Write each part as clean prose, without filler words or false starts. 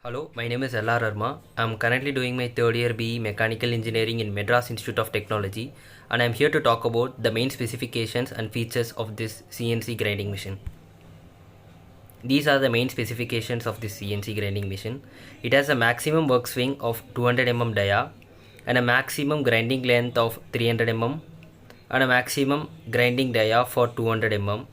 Hello, my name is LR Arma. I'm currently doing my third year BE Mechanical Engineering in Madras Institute of Technology, and I'm here to talk about the main specifications and features of this CNC grinding machine. These are the main specifications of this CNC grinding machine. It has a maximum work swing of 200 mm dia and a maximum grinding length of 300 mm and a maximum grinding dia for 200 mm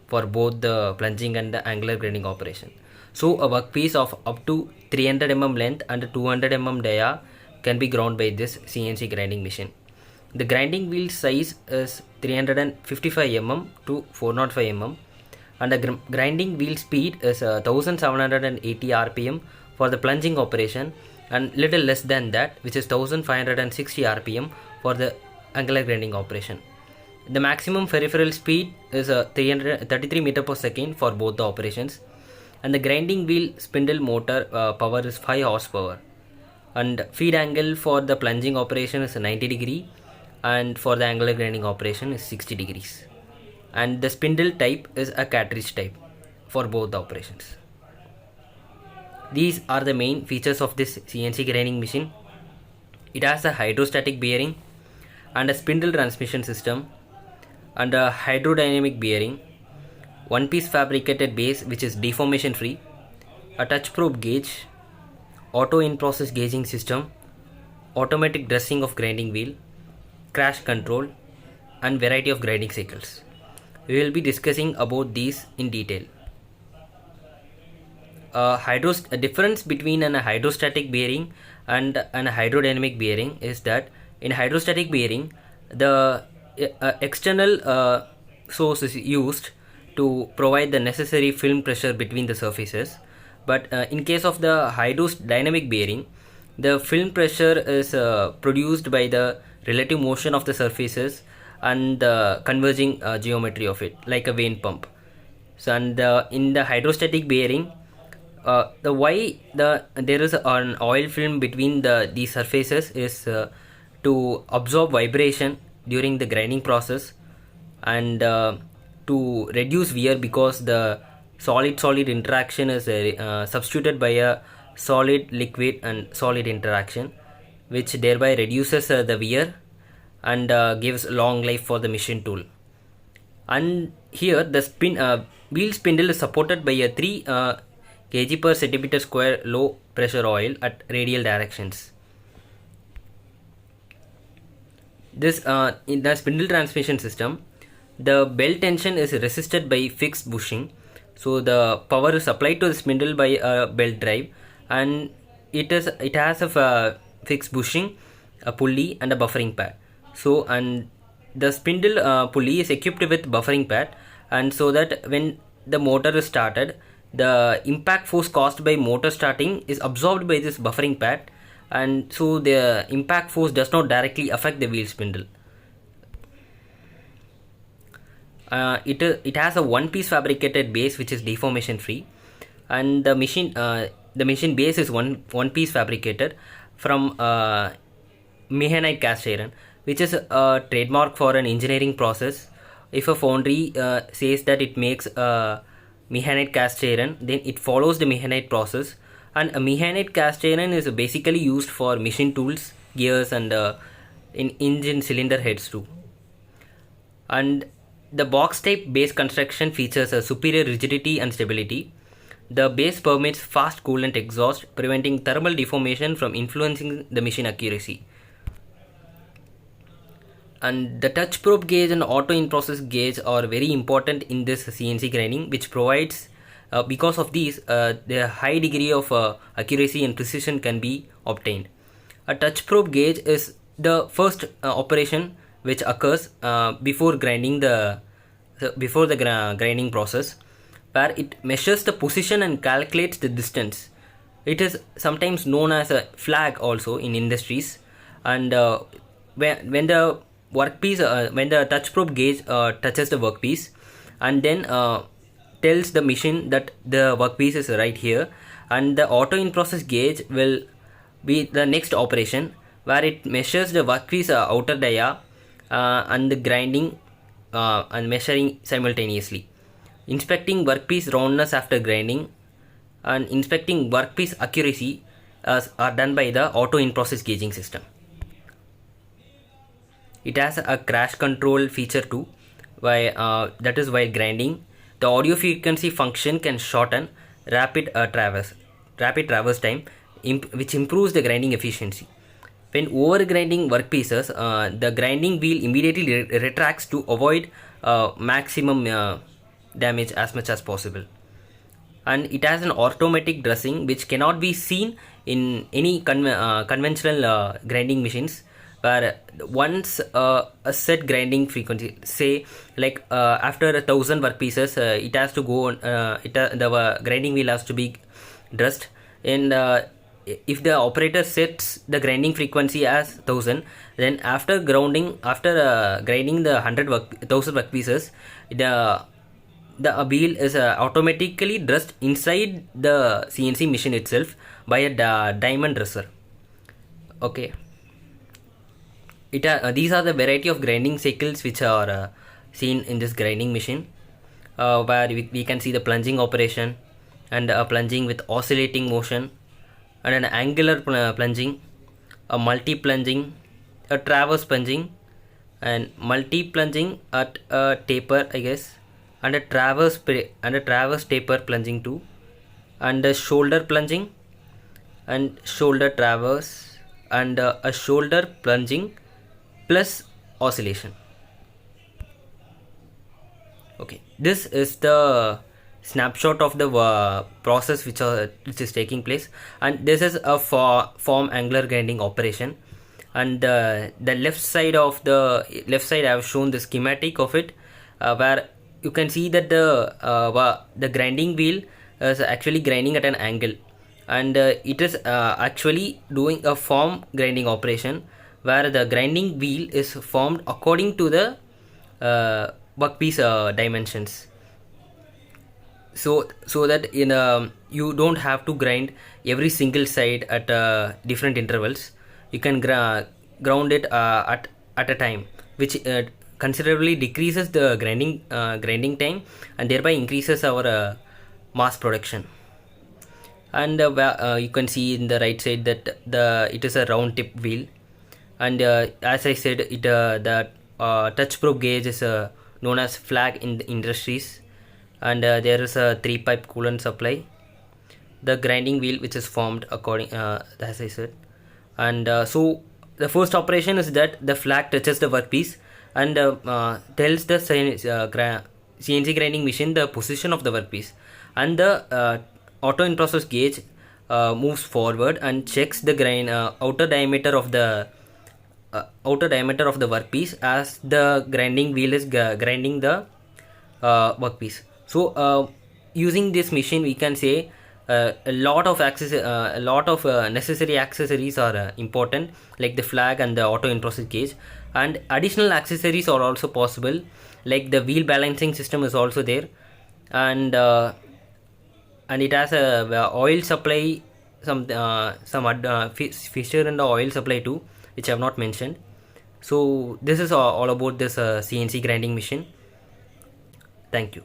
for both the plunging and the angular grinding operation. So a workpiece of up to 300 mm length and 200 mm dia can be ground by this CNC grinding machine. The grinding wheel size is 355 mm to 405 mm and the grinding wheel speed is 1780 rpm for the plunging operation and little less than that, which is 1560 rpm for the angular grinding operation. The maximum peripheral speed is 333 meter per second for both the operations, and the grinding wheel spindle motor power is 5 horsepower, and feed angle for the plunging operation is 90 degree and for the angular grinding operation is 60 degrees, and the spindle type is a cartridge type for both the operations. These are the main features of this CNC grinding machine. It has a hydrostatic bearing and a spindle transmission system and a hydrodynamic bearing, one piece fabricated base which is deformation free, a touch probe gauge, auto in process gauging system, automatic dressing of grinding wheel, crash control, and variety of grinding cycles. We will be discussing about these in detail. A difference between a hydrostatic bearing and a hydrodynamic bearing is that in hydrostatic bearing the external source is used to provide the necessary film pressure between the surfaces, but in case of the hydrodynamic bearing, the film pressure is produced by the relative motion of the surfaces and the converging geometry of it, like a vane pump. So, and in the hydrostatic bearing, there is an oil film between these surfaces is to absorb vibration during the grinding process and to reduce wear, because the solid interaction is substituted by a solid liquid and solid interaction, which thereby reduces the wear and gives long life for the machine tool. And here the wheel spindle is supported by a 3 kg per centimeter square low pressure oil at radial directions. This in the spindle transmission system, the belt tension is resisted by fixed bushing, so the power is supplied to the spindle by a belt drive, and it has a fixed bushing, a pulley, and a buffering pad. So, and the spindle pulley is equipped with buffering pad, and so that when the motor is started, the impact force caused by motor starting is absorbed by this buffering pad, and so the impact force does not directly affect the wheel spindle. It has a one piece fabricated base which is deformation free, and the machine base is one piece fabricated from mehanite cast iron, which is a trademark for an engineering process. If a foundry says that it makes mehanite cast iron, then it follows the mehanite process, and a mehanite cast iron is basically used for machine tools, gears, and in engine cylinder heads too. And the box type base construction features a superior rigidity and stability. The base permits fast coolant exhaust, preventing thermal deformation from influencing the machine accuracy. And the touch probe gauge and auto in process gauge are very important in this CNC grinding, which provides because of these the high degree of accuracy and precision can be obtained. A touch probe gauge is the first operation which occurs before grinding grinding process, where it measures the position and calculates the distance. It is sometimes known as a flag also in industries, and when the workpiece when the touch probe gauge touches the workpiece and then tells the machine that the workpiece is right here, and the auto in process gauge will be the next operation where it measures the workpiece outer dia and the grinding and measuring simultaneously, inspecting workpiece roundness after grinding, and inspecting workpiece accuracy are done by the auto in-process gauging system. It has a crash control feature too, that is while grinding, the audio frequency function can shorten rapid traverse time, which improves the grinding efficiency. When over grinding workpieces, the grinding wheel immediately retracts to avoid maximum damage as much as possible. And it has an automatic dressing which cannot be seen in any conventional grinding machines, where once a set grinding frequency, say like after 1,000 workpieces, it has to go the grinding wheel has to be dressed, and if the operator sets the grinding frequency as 1,000, then after grinding the 1,000 workpieces, the wheel is automatically dressed inside the CNC machine itself by a diamond dresser. Okay, these are the variety of grinding cycles which are seen in this grinding machine, where we can see the plunging operation, and plunging with oscillating motion, and an angular plunging, a multi-plunging, a traverse plunging, and multi-plunging at a taper, I guess, and a traverse taper plunging too, and a shoulder plunging, and shoulder traverse, and a shoulder plunging plus oscillation. Okay, this is the snapshot of the process which is taking place, and this is a form angular grinding operation. And the left side I have shown the schematic of it, where you can see that the grinding wheel is actually grinding at an angle, and it is actually doing a form grinding operation, where the grinding wheel is formed according to the workpiece dimensions, so that you don't have to grind every single side at different intervals. You can ground it at a time, which considerably decreases the grinding time, and thereby increases our mass production. And you can see in the right side that it is a round tip wheel, and as I said, the touch probe gauge is known as flag in the industries, and there is a 3-pipe coolant supply, the grinding wheel which is formed according as I said. And so the first operation is that the flag touches the workpiece and tells the CNC grinding machine the position of the workpiece, and the auto in process gauge moves forward and checks the outer diameter of the workpiece as the grinding wheel is grinding the workpiece. So using this machine, we can say a lot of necessary accessories are important, like the flag and the auto in process gauge, and additional accessories are also possible, like the wheel balancing system is also there, and it has a oil supply, some fissure in the oil supply too, which I have not mentioned. So this is all about this CNC grinding machine. Thank you.